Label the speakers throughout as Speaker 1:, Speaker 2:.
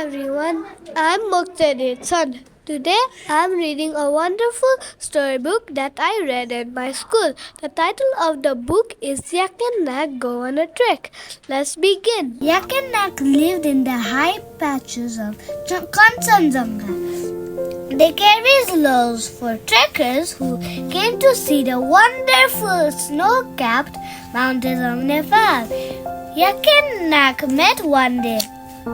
Speaker 1: everyone, I'm Mokshadheer Chand. Today I'm reading a wonderful storybook that I read in my school. The title of the book is Yak and Nak Go on a Trek. Let's begin.
Speaker 2: Yak and Nak lived in the high patches of Kanchenjunga. They carried loaves for trekkers who came to see the wonderful snow-capped mountains of Nepal. Yak and Nak met one day.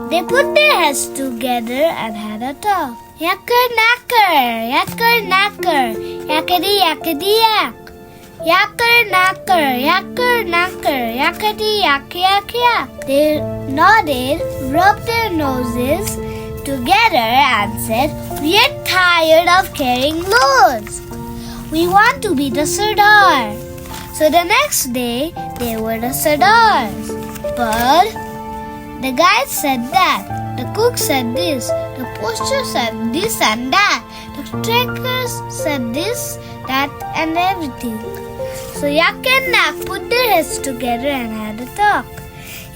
Speaker 2: They put their heads together and had a talk. Yacker nacker, yacker nacker, yakety yakety yak. Yacker nacker, yacker nacker, yakety yak yak yak. They nodded, rubbed their noses together and said, "We're tired of carrying loads. We want to be the Sardar." So the next day, they were the Sardars. But the guide said that, the cook said this, the poacher said this and that, the trekkers said this, that and everything. So Yak and Nak put their heads together and had a talk.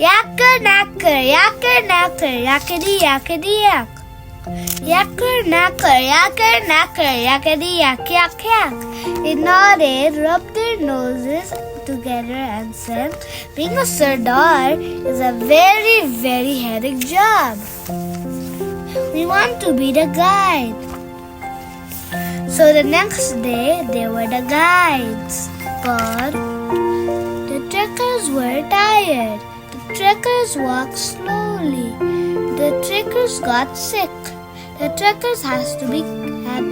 Speaker 2: Yacker nacker, yacker nacker, yakety yakety yak. Yacker nacker, yacker nacker, yakety yak yak yak. They nodded, rubbed their noses together and said, "Being a Sardar is a very, very headache job. We want to be the guide." So the next day they were the guides. But the trekkers were tired. The trekkers walked slowly. The trekkers got sick. The trekkers had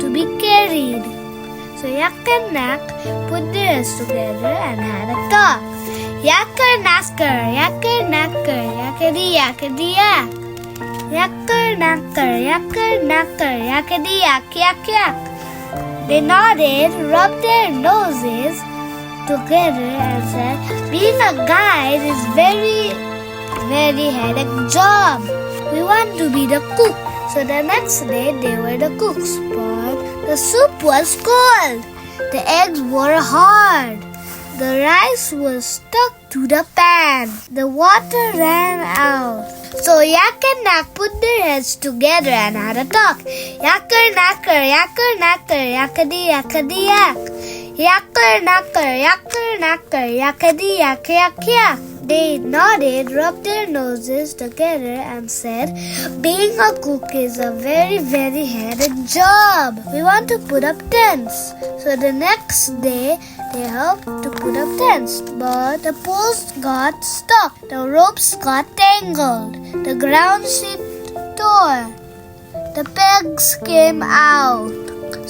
Speaker 2: to be carried. So Yak and Nak put their heads together and had a talk. Yacker nacker, yacker nacker, yakety yakety yak. Yacker nacker, yacker nacker, yakety yak yak yak. They nodded, rubbed their noses together and said, "Being a guide is very, very headache job. We want to be the cook." So the next day they were the cooks, but the soup was cold, the eggs were hard, the rice was stuck to the pan, the water ran out. So Yak and Nak put their heads together and had a talk. Yacker nacker, yacker nacker, yakety yakety yak. Yacker nacker, yacker nacker, yakety yak yak yak. They nodded, rubbed their noses together and said, "Being a cook is a very, very headache job. We want to put up tents." So the next day, they helped to put up tents. But the poles got stuck. The ropes got tangled. The ground sheet tore. The pegs came out.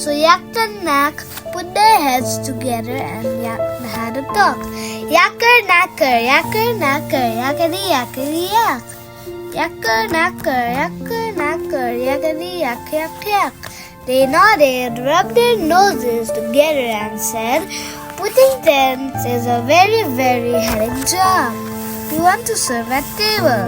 Speaker 2: So Yak and Nak put their heads together and had a talk. Yacker nacker, yacker nacker, yakety yakety yak. Yacker nacker, yacker nacker, yakety yak yak yak. They nodded, rubbed their noses together and said, "Putting tents is a very, very headache job. We want to serve at table."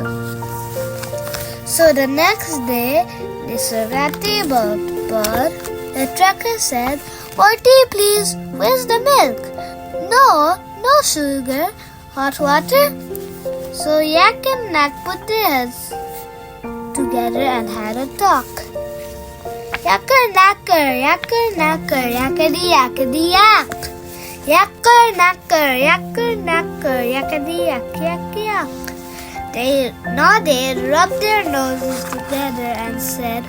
Speaker 2: So the next day they served at table, but the trekker said, "For tea please, where's the milk?" No sugar, hot water." So Yak and Nak put their heads together and had a talk. Yacker nacker, yacker nacker, yakety yakety yak. Yacker nacker, yacker nacker, yakety yak yak yak. They nodded, rubbed their noses together and said,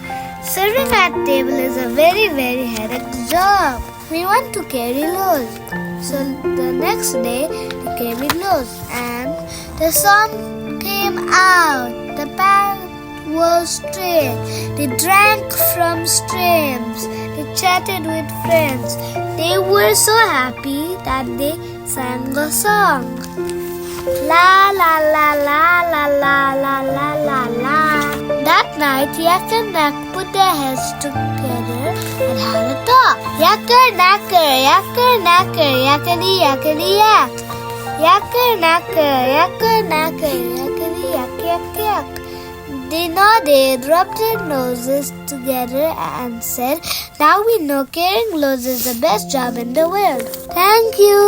Speaker 2: "Serving at table is a very, very headache job. We want to carry loads." So the next day they carried loads and the sun came out. The pan was straight. They drank from streams. They chatted with friends. They were so happy that they sang a song. La la la la la la la la la la. That night, Yak and Nak put their heads together and had a talk. Yacker nacker, yacker nacker, yakety yakety yak. Yacker nacker, yacker nacker, yakety yak yak yak. They nodded, rubbed their noses together and said, "Now we know carrying loads is the best job in the world." Thank you.